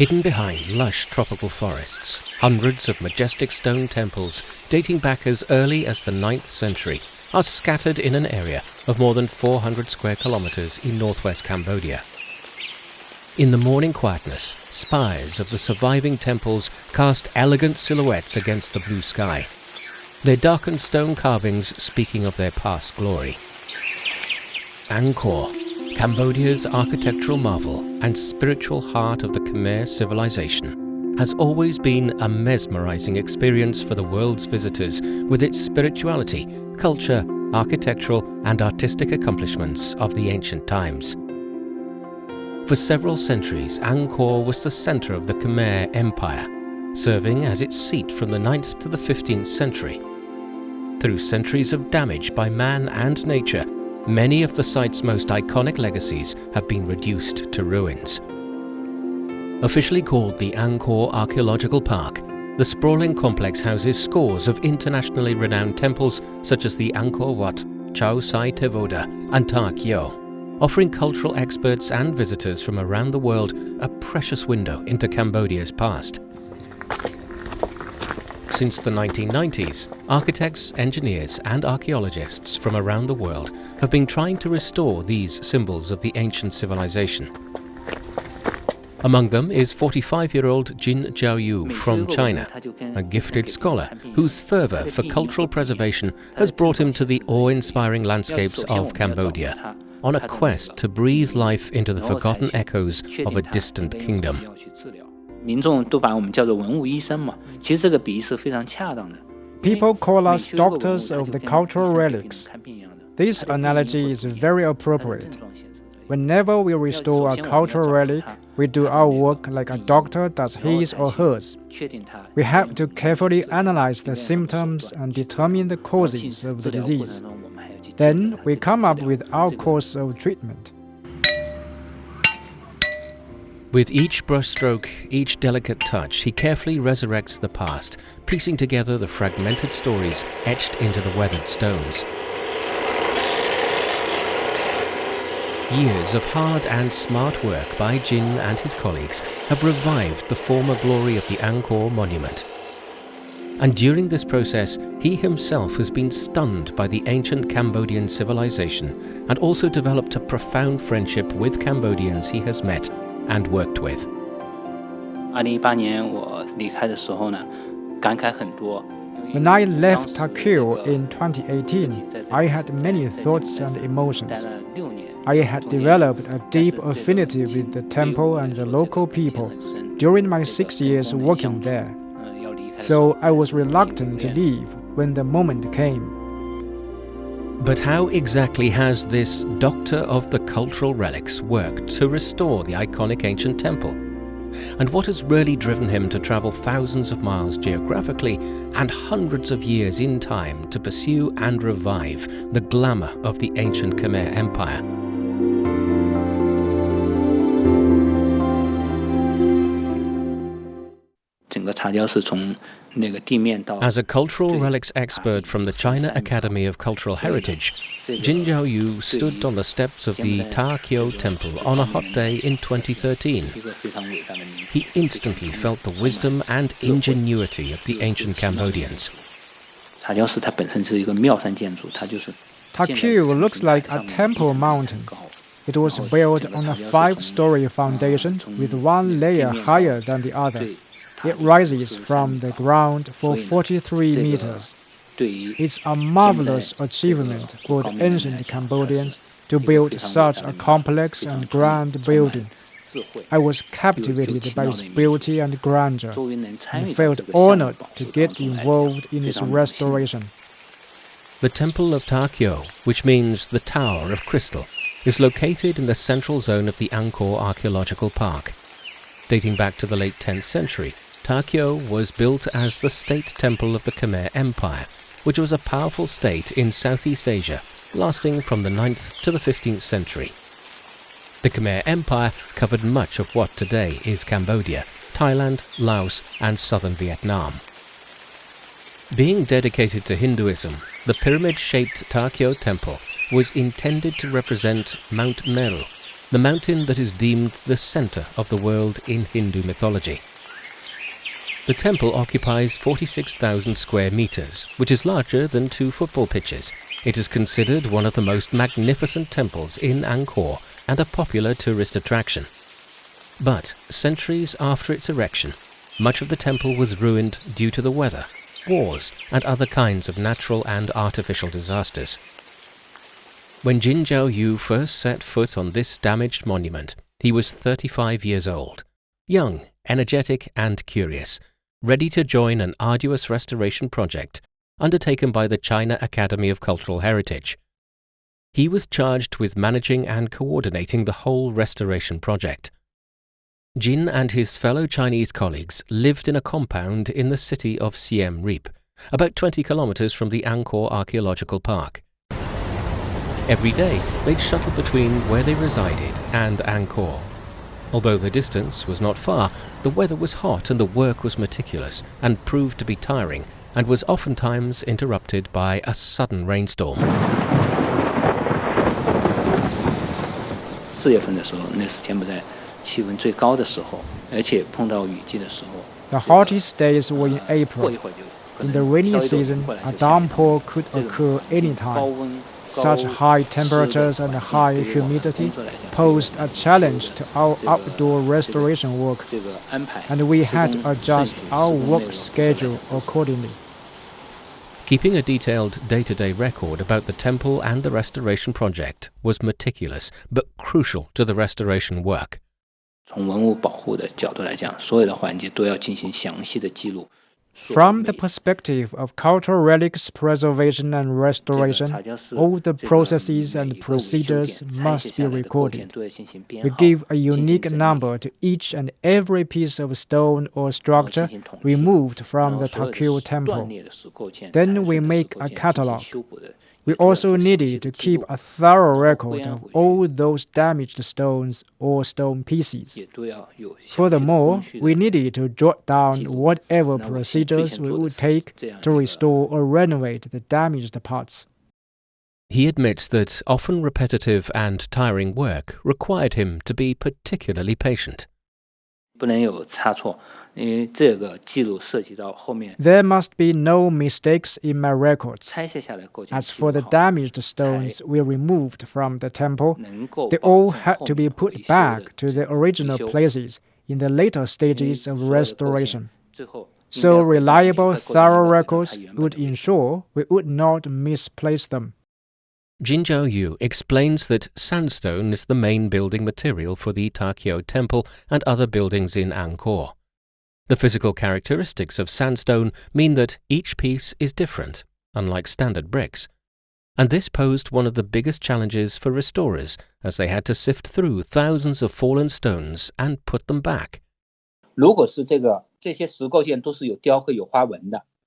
Hidden behind lush tropical forests, hundreds of majestic stone temples dating back as early as the 9th century are scattered in an area of more than 400 square kilometers in northwest Cambodia. In the morning quietness, spires of the surviving temples cast elegant silhouettes against the blue sky, their darkened stone carvings speaking of their past glory. Angkor, Cambodia's architectural marvel and spiritual heart of the Khmer civilization, has always been a mesmerizing experience for the world's visitors with its spirituality, culture, architectural and artistic accomplishments of the ancient times. For several centuries, Angkor was the center of the Khmer Empire, serving as its seat from the 9th to the 15th century. Through centuries of damage by man and nature, many of the site's most iconic legacies have been reduced to ruins. Officially called the Angkor Archaeological Park, the sprawling complex houses scores of internationally renowned temples such as the Angkor Wat, Chao Sai Tevoda and Ta Keo, offering cultural experts and visitors from around the world a precious window into Cambodia's past. Since the 1990s, architects, engineers and archaeologists from around the world have been trying to restore these symbols of the ancient civilization. Among them is 45-year-old Jin Zhaoyu from China, a gifted scholar whose fervor for cultural preservation has brought him to the awe-inspiring landscapes of Cambodia, on a quest to breathe life into the forgotten echoes of a distant kingdom. People call us doctors of the cultural relics. This analogy is very appropriate. Whenever we restore a cultural relic, we do our work like a doctor does his or hers. We have to carefully analyze the symptoms and determine the causes of the disease. Then we come up with our course of treatment. With each brushstroke, each delicate touch, he carefully resurrects the past, piecing together the fragmented stories etched into the weathered stones. Years of hard and smart work by Jin and his colleagues have revived the former glory of the Angkor monument. And during this process, he himself has been stunned by the ancient Cambodian civilization and also developed a profound friendship with Cambodians he has met and worked with. When I left Ta Keo in 2018, I had many thoughts and emotions. I had developed a deep affinity with the temple and the local people during my 6 years working there. So I was reluctant to leave when the moment came. But how exactly has this doctor of the cultural relics worked to restore the iconic ancient temple? And what has really driven him to travel thousands of miles geographically and hundreds of years in time to pursue and revive the glamour of the ancient Khmer Empire? As a cultural relics expert from the China Academy of Cultural Heritage, Jin Zhaoyu stood on the steps of the Ta Keo Temple on a hot day in 2013. He instantly felt the wisdom and ingenuity of the ancient Cambodians. Ta Keo looks like a temple mountain. It was built on a 5-story foundation with one layer higher than the other. It rises from the ground for 43 meters. It's a marvelous achievement for the ancient Cambodians to build such a complex and grand building. I was captivated by its beauty and grandeur and felt honored to get involved in its restoration. The Temple of Ta Keo, which means the Tower of Crystal, is located in the central zone of the Angkor Archaeological Park. Dating back to the late 10th century, Ta Keo was built as the state temple of the Khmer Empire, which was a powerful state in Southeast Asia, lasting from the 9th to the 15th century. The Khmer Empire covered much of what today is Cambodia, Thailand, Laos, and southern Vietnam. Being dedicated to Hinduism, the pyramid-shaped Ta Keo Temple was intended to represent Mount Meru, the mountain that is deemed the center of the world in Hindu mythology. The temple occupies 46,000 square meters, which is larger than 2 football pitches. It is considered one of the most magnificent temples in Angkor and a popular tourist attraction. But centuries after its erection, much of the temple was ruined due to the weather, wars, and other kinds of natural and artificial disasters. When Jin Zhaoyu first set foot on this damaged monument, he was 35 years old, young, energetic, and curious, ready to join an arduous restoration project undertaken by the China Academy of Cultural Heritage. He was charged with managing and coordinating the whole restoration project. Jin and his fellow Chinese colleagues lived in a compound in the city of Siem Reap, about 20 kilometers from the Angkor Archaeological Park. Every day, they'd shuttle between where they resided and Angkor. Although the distance was not far, the weather was hot and the work was meticulous and proved to be tiring and was oftentimes interrupted by a sudden rainstorm. The hottest days were in April. In the rainy season, a downpour could occur anytime. Such high temperatures and high humidity posed a challenge to our outdoor restoration work, and we had to adjust our work schedule accordingly. Keeping a detailed day-to-day record about the temple and the restoration project was meticulous but crucial to the restoration work. From the perspective of cultural relics preservation and restoration, all the processes and procedures must be recorded. We give a unique number to each and every piece of stone or structure removed from the Ta Keo Temple. Then we make a catalogue. We also needed to keep a thorough record of all those damaged stones or stone pieces. Furthermore, we needed to jot down whatever procedures we would take to restore or renovate the damaged parts. He admits that often repetitive and tiring work required him to be particularly patient. There must be no mistakes in my records. As for the damaged stones we removed from the temple, they all had to be put back to their original places in the later stages of restoration. So reliable, thorough records would ensure we would not misplace them. Jin Zhaoyu explains that sandstone is the main building material for the Ta Keo Temple and other buildings in Angkor. The physical characteristics of sandstone mean that each piece is different, unlike standard bricks. And this posed one of the biggest challenges for restorers, as they had to sift through thousands of fallen stones and put them back.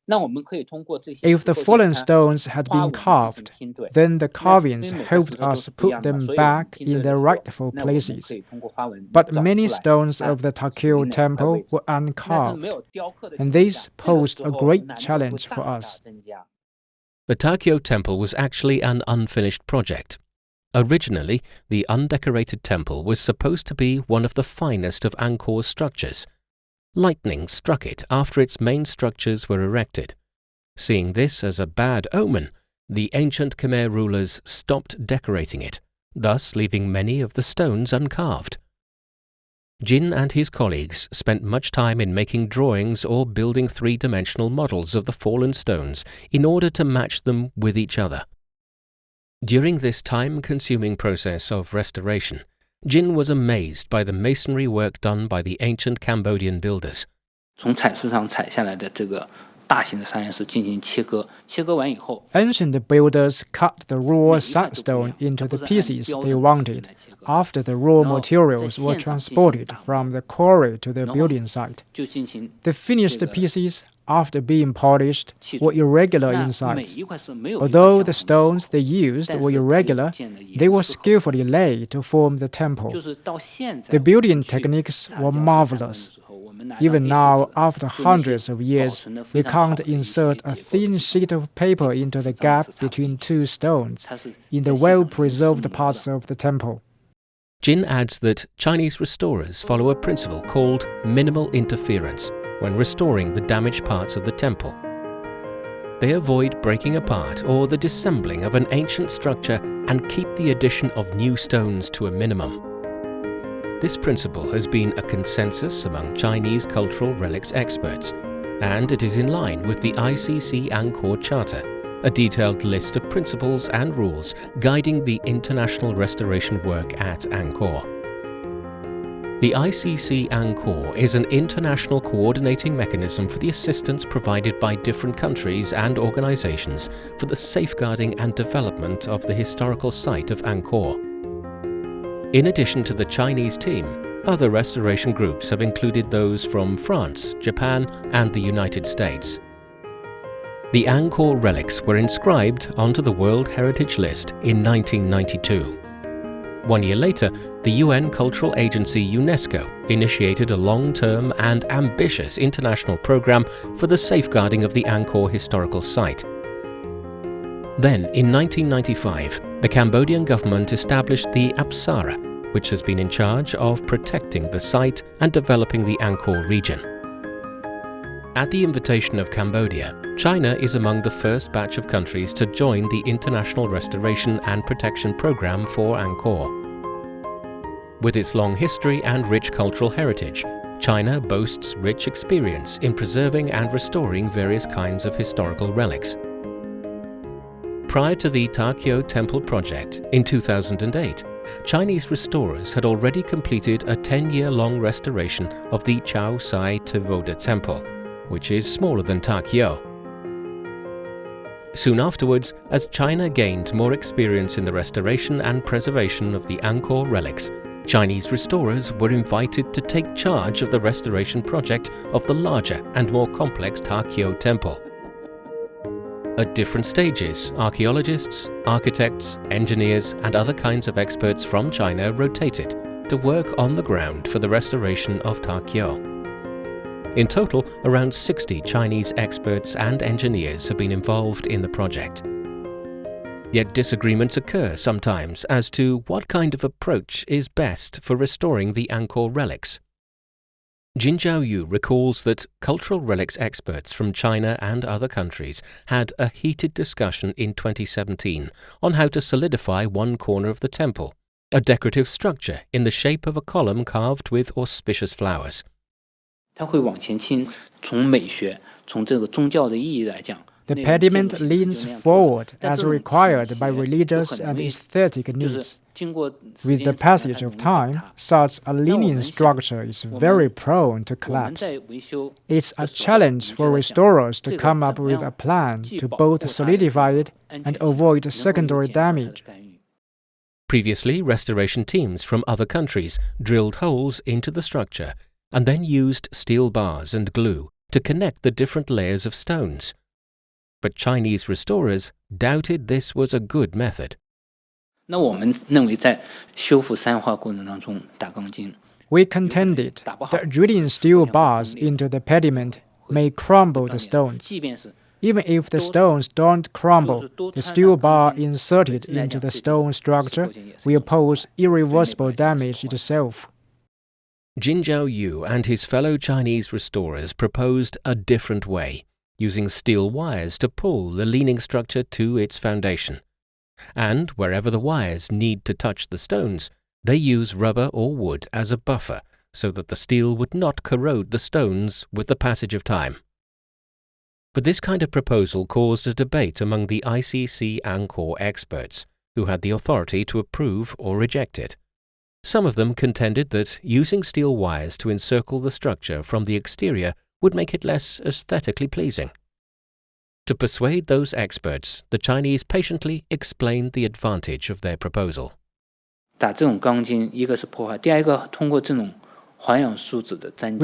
If the fallen stones had been carved, then the carvings helped us put them back in their rightful places. But many stones of the Ta Keo Temple were uncarved, and this posed a great challenge for us. The Ta Keo Temple was actually an unfinished project. Originally, the undecorated temple was supposed to be one of the finest of Angkor's structures. Lightning struck it after its main structures were erected. Seeing this as a bad omen, the ancient Khmer rulers stopped decorating it, thus leaving many of the stones uncarved. Jin and his colleagues spent much time in making drawings or building three-dimensional models of the fallen stones in order to match them with each other. During this time-consuming process of restoration, Jin was amazed by the masonry work done by the ancient Cambodian builders. Ancient builders cut the raw sandstone into the pieces they wanted after the raw materials were transported from the quarry to the building site. The finished pieces, after being polished, were irregular in size. Although the stones they used were irregular, they were skillfully laid to form the temple. The building techniques were marvelous. Even now, after hundreds of years, we can't insert a thin sheet of paper into the gap between two stones in the well-preserved parts of the temple. Jin adds that Chinese restorers follow a principle called minimal interference when restoring the damaged parts of the temple. They avoid breaking apart or the dissembling of an ancient structure and keep the addition of new stones to a minimum. This principle has been a consensus among Chinese cultural relics experts, and it is in line with the ICC Angkor Charter, a detailed list of principles and rules guiding the international restoration work at Angkor. The ICC Angkor is an international coordinating mechanism for the assistance provided by different countries and organizations for the safeguarding and development of the historical site of Angkor. In addition to the Chinese team, other restoration groups have included those from France, Japan, and the United States. The Angkor relics were inscribed onto the World Heritage List in 1992. 1 year later, the UN Cultural Agency UNESCO initiated a long-term and ambitious international program for the safeguarding of the Angkor historical site. Then, in 1995, the Cambodian government established the Apsara, which has been in charge of protecting the site and developing the Angkor region. At the invitation of Cambodia, China is among the first batch of countries to join the International Restoration and Protection Program for Angkor. With its long history and rich cultural heritage, China boasts rich experience in preserving and restoring various kinds of historical relics. Prior to the Ta Keo Temple project in 2008, Chinese restorers had already completed a 10-year-long restoration of the Chao Sai Tevoda Temple, which is smaller than Ta Keo. Soon afterwards, as China gained more experience in the restoration and preservation of the Angkor relics, Chinese restorers were invited to take charge of the restoration project of the larger and more complex Ta Keo Temple. At different stages, archaeologists, architects, engineers, and other kinds of experts from China rotated to work on the ground for the restoration of Ta Keo. In total, around 60 Chinese experts and engineers have been involved in the project. Yet disagreements occur sometimes as to what kind of approach is best for restoring the Angkor relics. Jin Zhaoyu recalls that cultural relics experts from China and other countries had a heated discussion in 2017 on how to solidify one corner of the temple, a decorative structure in the shape of a column carved with auspicious flowers. The pediment leans forward as required by religious and aesthetic needs. With the passage of time, such a leaning structure is very prone to collapse. It's a challenge for restorers to come up with a plan to both solidify it and avoid secondary damage. Previously, restoration teams from other countries drilled holes into the structure and then used steel bars and glue to connect the different layers of stones. But Chinese restorers doubted this was a good method. We contended that drilling steel bars into the pediment may crumble the stones. Even if the stones don't crumble, the steel bar inserted into the stone structure will pose irreversible damage itself. Jin Zhaoyu and his fellow Chinese restorers proposed a different way, using steel wires to pull the leaning structure to its foundation. And wherever the wires need to touch the stones, they use rubber or wood as a buffer so that the steel would not corrode the stones with the passage of time. But this kind of proposal caused a debate among the ICC Angkor experts, who had the authority to approve or reject it. Some of them contended that using steel wires to encircle the structure from the exterior would make it less aesthetically pleasing. To persuade those experts, the Chinese patiently explained the advantage of their proposal. We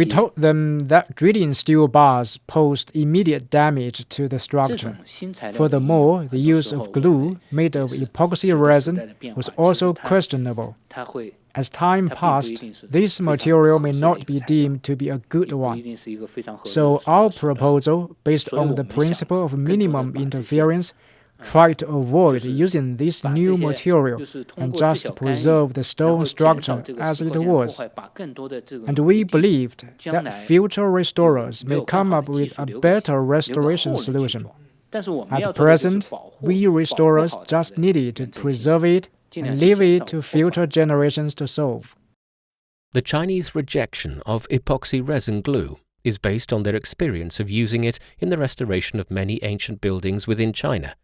told them that drilling steel bars posed immediate damage to the structure. Furthermore, the use of glue made of epoxy resin was also questionable. As time passed, this material may not be deemed to be a good one. So our proposal, based on the principle of minimum interference, try to avoid using this new material and just preserve the stone structure as it was. And we believed that future restorers may come up with a better restoration solution. At present, we restorers just needed to preserve it and leave it to future generations to solve. The Chinese rejection of epoxy resin glue is based on their experience of using it in the restoration of many ancient buildings within China.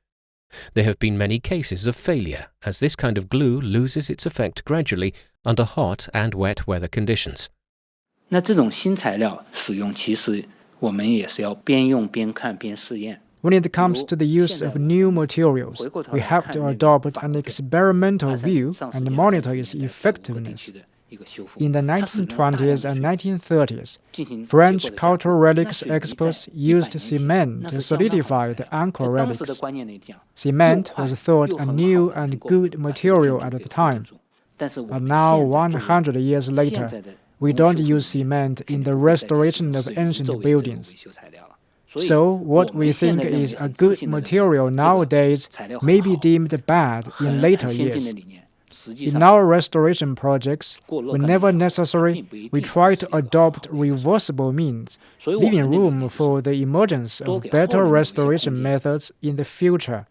There have been many cases of failure, as this kind of glue loses its effect gradually under hot and wet weather conditions. 那这种新材料使用，其实我们也是要边用边看边试验。 When it comes to the use of new materials, we have to adopt an experimental view and monitor its effectiveness. In the 1920s and 1930s, French cultural relics experts used cement to solidify the Angkor relics. Cement was thought a new and good material at the time. But now, 100 years later, we don't use cement in the restoration of ancient buildings. So, what we think is a good material nowadays may be deemed bad in later years. In our restoration projects, whenever necessary, we try to adopt reversible means, leaving room for the emergence of better restoration methods in the future.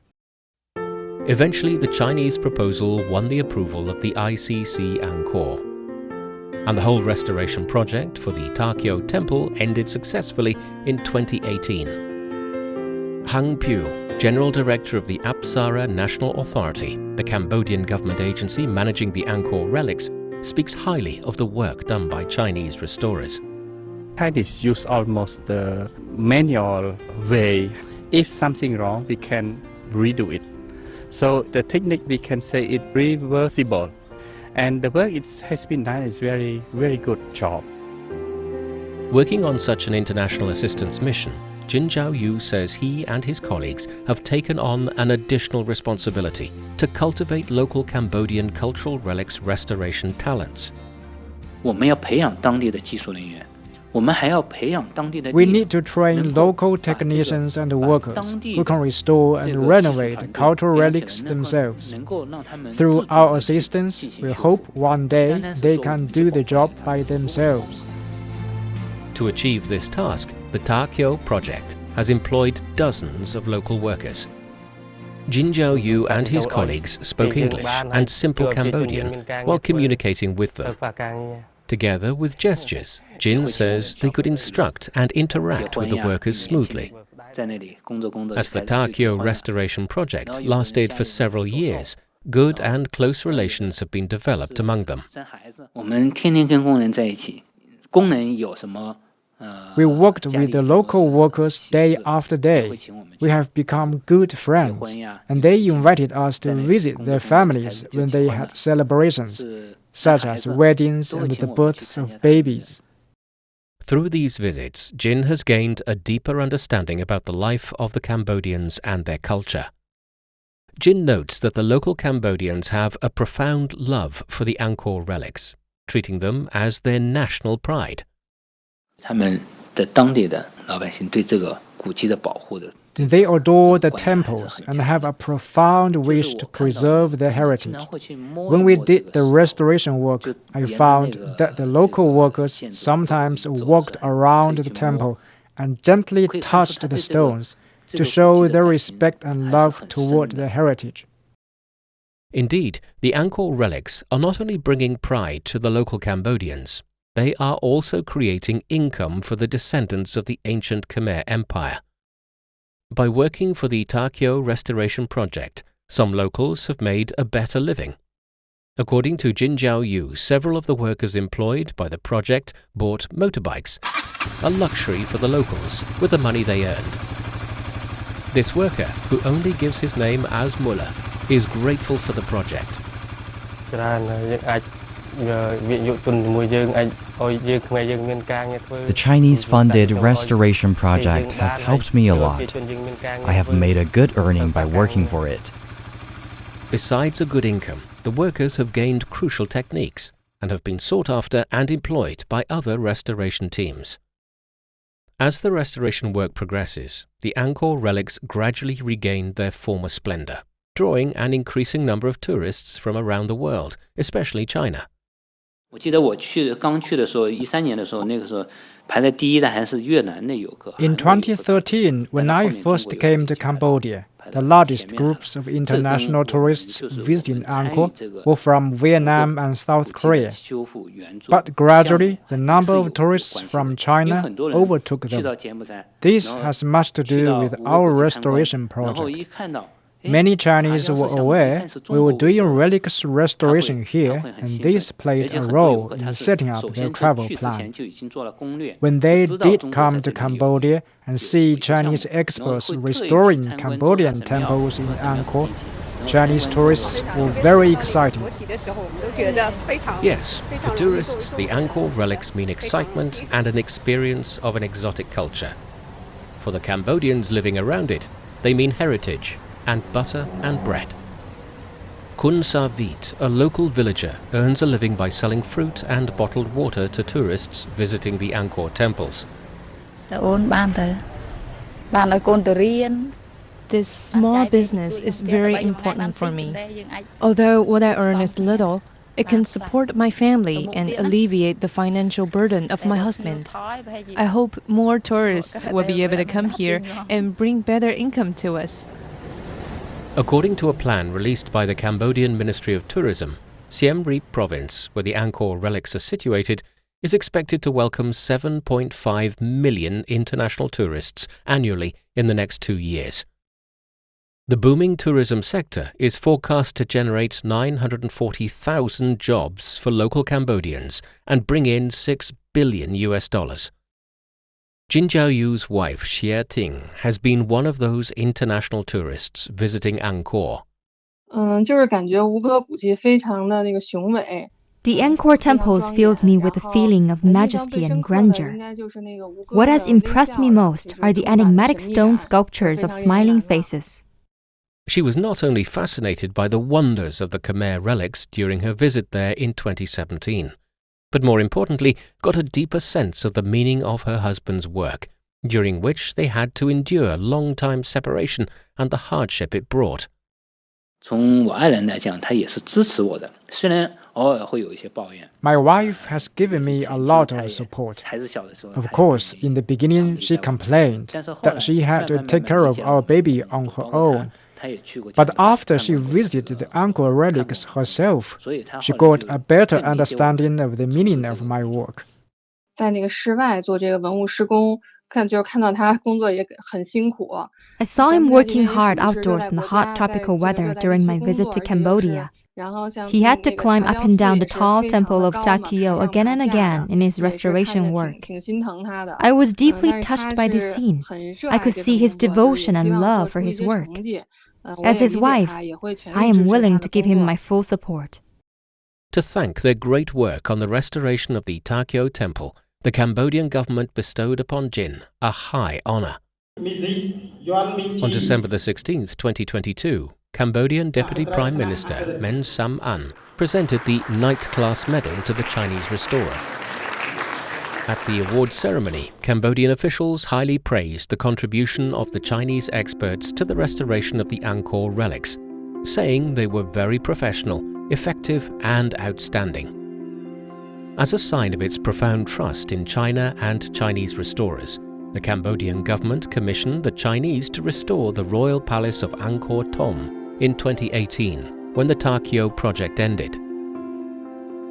Eventually, the Chinese proposal won the approval of the ICC Angkor, and the whole restoration project for the Ta Keo Temple ended successfully in 2018. Hang Piu, General Director of the Apsara National Authority, the Cambodian government agency managing the Angkor relics, speaks highly of the work done by Chinese restorers. Chinese use almost the manual way. If something wrong, we can redo it. So the technique, we can say it reversible. And the work has been done is very, very good job. Working on such an international assistance mission, Jin Zhaoyu says he and his colleagues have taken on an additional responsibility to cultivate local Cambodian cultural relics restoration talents. 我们要培养当地的技术人员。 We need to train local technicians and workers who can restore and renovate cultural relics themselves. Through our assistance, we hope one day they can do the job by themselves. To achieve this task, the Ta Keo project has employed dozens of local workers. Jin Zhaoyu and his colleagues spoke English and simple Cambodian while communicating with them. Together with gestures, Jin says they could instruct and interact with the workers smoothly. As the Ta Keo restoration project lasted for several years, good and close relations have been developed among them. We worked with the local workers day after day. We have become good friends, and they invited us to visit their families when they had celebrations, such as weddings and the births of babies. Through these visits, Jin has gained a deeper understanding about the life of the Cambodians and their culture. Jin notes that the local Cambodians have a profound love for the Angkor relics, treating them as their national pride. They adore the temples and have a profound wish to preserve their heritage. When we did the restoration work, I found that the local workers sometimes walked around the temple and gently touched the stones to show their respect and love toward their heritage. Indeed, the Angkor relics are not only bringing pride to the local Cambodians, they are also creating income for the descendants of the ancient Khmer Empire. By working for the Ta Keo restoration project, some locals have made a better living. According to Jin Zhaoyu, several of the workers employed by the project bought motorbikes, a luxury for the locals with the money they earned. This worker, who only gives his name as Mullah, is grateful for the project. The Chinese-funded restoration project has helped me a lot. I have made a good earning by working for it. Besides a good income, the workers have gained crucial techniques and have been sought after and employed by other restoration teams. As the restoration work progresses, the Angkor relics gradually regain their former splendor, drawing an increasing number of tourists from around the world, especially China. 我记得我刚去的时候，13年的时候，那个时候排在第一的还是越南的游客。In 2013, when I first came to Cambodia, the largest groups of international tourists visiting Angkor were from Vietnam and South Korea. But gradually, the number of tourists from China overtook them. This has much to do with our restoration project. Many Chinese were aware we were doing relics restoration here, and this played a role in setting up their travel plan. When they did come to Cambodia and see Chinese experts restoring Cambodian temples in Angkor, Chinese tourists were very excited. Yes, for tourists, the Angkor relics mean excitement and an experience of an exotic culture. For the Cambodians living around it, they mean heritage and butter and bread. Kun Sa Vit, a local villager, earns a living by selling fruit and bottled water to tourists visiting the Angkor temples. This small business is very important for me. Although what I earn is little, it can support my family and alleviate the financial burden of my husband. I hope more tourists will be able to come here and bring better income to us. According to a plan released by the Cambodian Ministry of Tourism, Siem Reap province, where the Angkor relics are situated, is expected to welcome 7.5 million international tourists annually in the next 2 years. The booming tourism sector is forecast to generate 940,000 jobs for local Cambodians and bring in $6 billion. Jin Zhaoyu's wife, Xie Ting, has been one of those international tourists visiting Angkor. The Angkor temples filled me with a feeling of majesty and grandeur. What has impressed me most are the enigmatic stone sculptures of smiling faces. She was not only fascinated by the wonders of the Khmer relics during her visit there in 2017, but more importantly, got a deeper sense of the meaning of her husband's work, during which they had to endure long-time separation and the hardship it brought. 从我爱人来讲，他也是支持我的，虽然偶尔会有一些抱怨。 My wife has given me a lot of support. Of course, in the beginning, she complained that she had to take care of our baby on her own. But after she visited the Angkor relics herself, she got a better understanding of the meaning of my work. 在那个室外做这个文物施工，看到他工作也很辛苦。 I saw him working hard outdoors in the hot tropical weather during my visit to Cambodia. He had to climb up and down the tall temple of Ta Keo again and again in his restoration work. I was deeply touched by this scene. I could see his devotion and love for his work. As his wife, I am willing to give him my full support. To thank their great work on the restoration of the Ta Keo Temple, the Cambodian government bestowed upon Jin a high honor. On December the 16th, 2022, Cambodian Deputy Prime Minister Men Sam An presented the Knight Class Medal to the Chinese restorer. At the award ceremony, Cambodian officials highly praised the contribution of the Chinese experts to the restoration of the Angkor relics, saying they were very professional, effective and outstanding. As a sign of its profound trust in China and Chinese restorers, the Cambodian government commissioned the Chinese to restore the royal palace of Angkor Thom in 2018, when the Ta Keo project ended.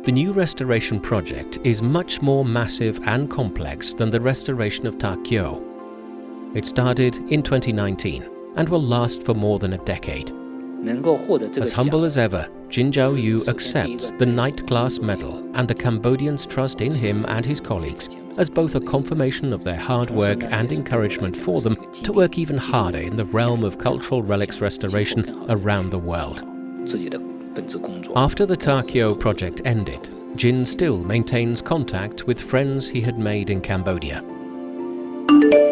The new restoration project is much more massive and complex than the restoration of Ta Keo. It started in 2019 and will last for more than a decade. As humble as ever, Jin Zhaoyu accepts the Knight Class Medal and the Cambodians' trust in him and his colleagues as both a confirmation of their hard work and encouragement for them to work even harder in the realm of cultural relics restoration around the world. After the Ta Keo project ended, Jin still maintains contact with friends he had made in Cambodia.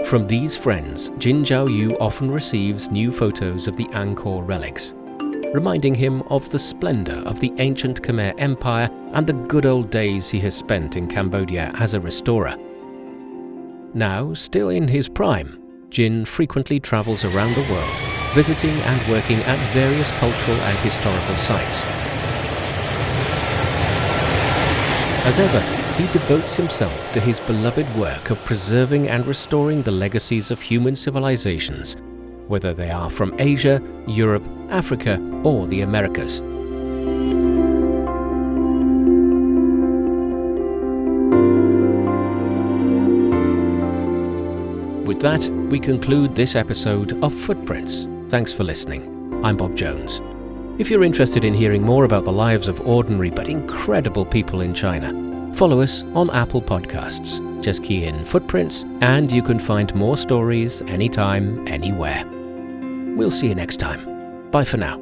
From these friends, Jin Zhaoyu often receives new photos of the Angkor relics, reminding him of the splendor of the ancient Khmer Empire and the good old days he has spent in Cambodia as a restorer. Now, still in his prime, Jin frequently travels around the world, visiting and working at various cultural and historical sites. As ever, he devotes himself to his beloved work of preserving and restoring the legacies of human civilizations, whether they are from Asia, Europe, Africa, or the Americas. With that, we conclude this episode of Footprints. Thanks for listening. I'm Bob Jones. If you're interested in hearing more about the lives of ordinary but incredible people in China, follow us on Apple Podcasts. Just key in Footprints and you can find more stories anytime, anywhere. We'll see you next time. Bye for now.